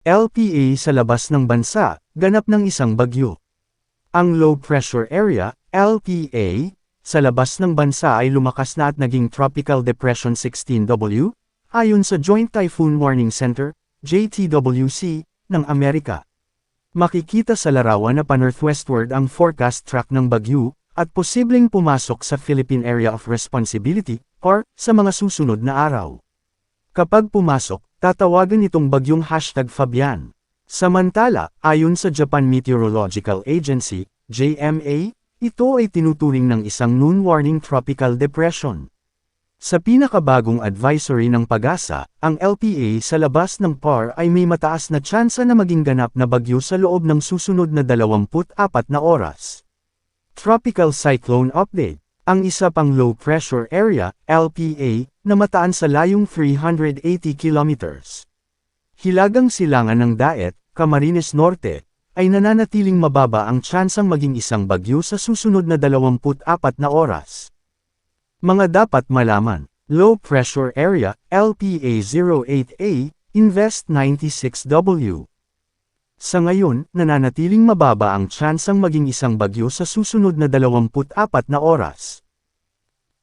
LPA sa labas ng bansa, ganap ng isang bagyo. Ang low pressure area, LPA, sa labas ng bansa ay lumakas na at naging Tropical Depression 16W, ayon sa Joint Typhoon Warning Center, JTWC, ng Amerika. Makikita sa larawan na pa-northwestward ang forecast track ng bagyo, at posibleng pumasok sa Philippine Area of Responsibility, or sa mga susunod na araw. Kapag pumasok, tatawagan itong bagyong #Fabian. Samantala, ayon sa Japan Meteorological Agency, JMA, ito ay tinuturing ng isang noon warning tropical depression. Sa pinakabagong advisory ng PAGASA, ang LPA sa labas ng PAR ay may mataas na tsansa na maging ganap na bagyo sa loob ng susunod na 24 na oras. Tropical Cyclone Update. Ang isa pang low pressure area, LPA, na mataan sa layong 380 kilometers. Hilagang silangan ng Daet, Camarines Norte, ay nananatiling mababa ang tsansang maging isang bagyo sa susunod na 24 na oras. Mga dapat malaman, low pressure area, LPA-08A, Invest 96W. Sa ngayon, nananatiling mababa ang tsansang maging isang bagyo sa susunod na 24 na oras.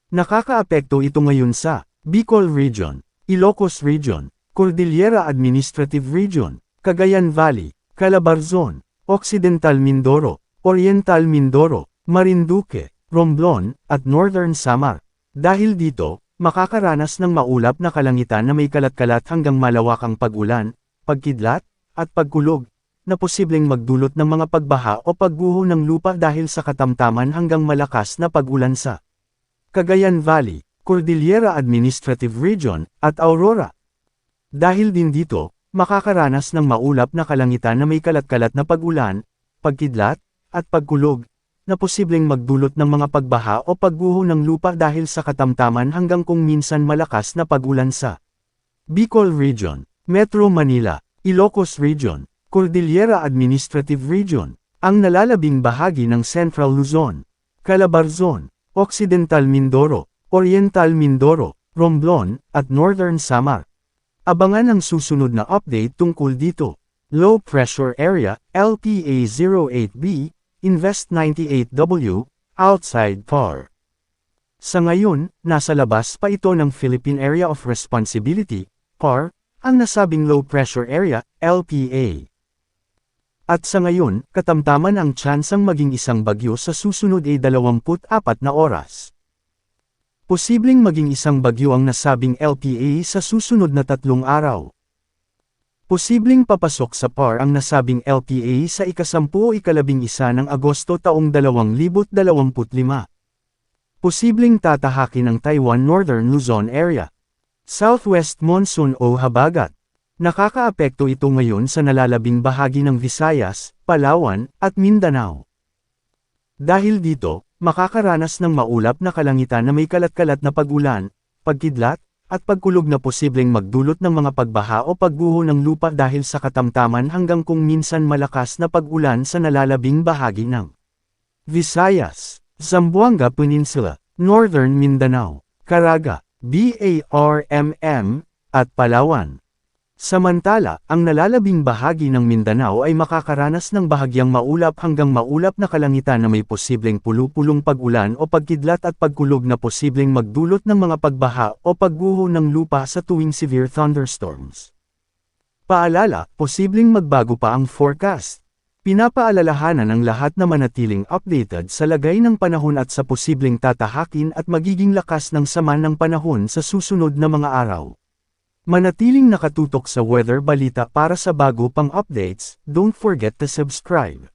Nakakaapekto ito ngayon sa Bicol Region, Ilocos Region, Cordillera Administrative Region, Cagayan Valley, Calabarzon, Occidental Mindoro, Oriental Mindoro, Marinduque, Romblon, at Northern Samar. Dahil dito, makakaranas ng maulap na kalangitan na may kalat-kalat hanggang malawakang pag-ulan, pagkidlat, at pagkulog, na posibleng magdulot ng mga pagbaha o pagguho ng lupa dahil sa katamtaman hanggang malakas na pag-ulan sa Cagayan Valley, Cordillera Administrative Region, at Aurora. Dahil din dito, makakaranas ng maulap na kalangitan na may kalat-kalat na pag-ulan, pagkidlat, at pagkulog, na posibleng magdulot ng mga pagbaha o pagguho ng lupa dahil sa katamtaman hanggang kung minsan malakas na pag-ulan sa Bicol Region, Metro Manila, Ilocos Region, Cordillera Administrative Region, ang nalalabing bahagi ng Central Luzon, Calabarzon, Occidental Mindoro, Oriental Mindoro, Romblon, at Northern Samar. Abangan ang susunod na update tungkol dito. Low Pressure Area, LPA-08B, Invest 98W, outside PAR. Sa ngayon, nasa labas pa ito ng Philippine Area of Responsibility, PAR, ang nasabing low pressure area, LPA. At sa ngayon, katamtaman ang tsansang maging isang bagyo sa susunod ay 24 na oras. Posibleng maging isang bagyo ang nasabing LPA sa susunod na 3 araw. Posibleng papasok sa PAR ang nasabing LPA sa ika-10 o ika-11 ng Agosto taong 2025. Posibleng tatahakin ng Taiwan Northern Luzon area. Southwest Monsoon o Habagat. Nakakaapekto ito ngayon sa nalalabing bahagi ng Visayas, Palawan, at Mindanao. Dahil dito, makakaranas ng maulap na kalangitan na may kalat-kalat na pag-ulan, pagkidlat, at pagkulog na posibleng magdulot ng mga pagbaha o pagguho ng lupa dahil sa katamtaman hanggang kung minsan malakas na pag-ulan sa nalalabing bahagi ng Visayas, Zamboanga Peninsula, Northern Mindanao, Caraga, BARMM, at Palawan. Samantala, ang nalalabing bahagi ng Mindanao ay makakaranas ng bahagyang maulap hanggang maulap na kalangitan na may posibleng pulu-pulong pag-ulan o pagkidlat at pagkulog na posibleng magdulot ng mga pagbaha o pagguho ng lupa sa tuwing severe thunderstorms. Paalala, posibleng magbago pa ang forecast. Pinapaalalahanan ang lahat na manatiling updated sa lagay ng panahon at sa posibleng tatahakin at magiging lakas ng sama ng panahon sa susunod na mga araw. Manatiling nakatutok sa Weather Balita para sa bago pang updates, don't forget to subscribe.